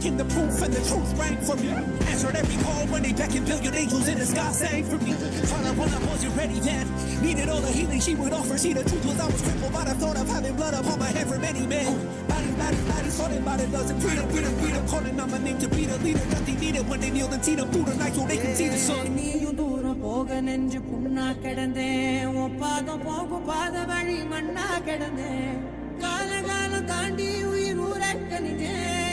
taking the proof and the truth rang from you. Answered every call when they beckoned, billion angels in the sky sang for me. Found out when I wasn't ready then. Needed all the healing she would offer. See, the truth was I was crippled by the thought of having blood upon my head for many men. Bodies falling by the dozens. Freedom, calling on my name to be the leader. Nothing needed when they kneel and see them through the night so they can see the sun. நீயும் தூரம் போக நெஞ்சு புண்ணா கிடந்தேன் உன் பாதம் போகும் பாத வழி மண்ணா கிடந்தேன் கால காலம் தாண்டி உயிர் ஊரக்கணிதேன்